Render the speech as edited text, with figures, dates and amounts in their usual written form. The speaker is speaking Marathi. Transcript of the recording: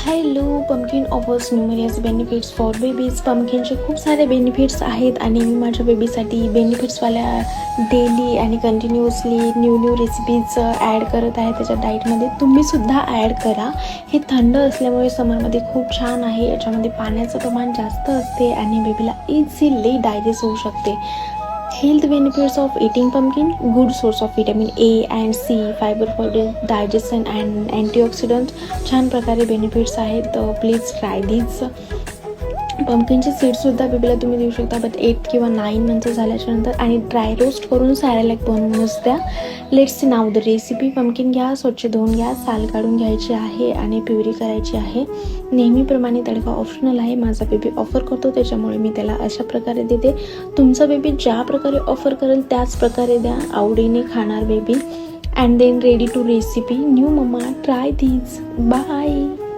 Hello pumpkin offers numerous benefits for babies. पंपकिनचे खूप सारे बेनिफिट्स आहेत आणि मी माझ्या बेबीसाठी बेनिफिट्सवाल्या डेली आणि कंटिन्युअसली न्यू रेसिपीज ॲड करत आहे त्याच्या डाईटमध्ये. तुम्हीसुद्धा ॲड करा. हे थंड असल्यामुळे समरमध्ये खूप छान आहे. याच्यामध्ये पाण्याचं प्रमाण जास्त असते आणि बेबीला इझिली डायजेस्ट होऊ शकते. Health benefits of eating pumpkin: good source of vitamin A and C, fibre for digestion and antioxidant. छान प्रकारे बेनिफिट्स आहेत. प्लीज ट्राय दिस. पंपकिनचे सीड्ससुद्धा बेबीला तुम्ही देऊ शकता, बट 8 किंवा 9 मंथ झाल्याच्या नंतर. आणि ड्राय रोस्ट करून सॅरेलॅक बनवूनच द्या. Let's see now the recipe. Pumpkin घ्या, स्वच्छ धुवून घ्या, साल काढून घ्यायची आहे आणि प्युरी करायची आहे. नेहमीप्रमाणे तडका ऑप्शनल आहे. माझा बेबी ऑफर करतो त्याच्यामुळे मी त्याला अशा प्रकारे देते. तुमचा बेबी ज्या प्रकारे ऑफर करेल त्याच प्रकारे द्या. आवडीने खाणार baby. And then ready to recipe. New mama, try these. Bye.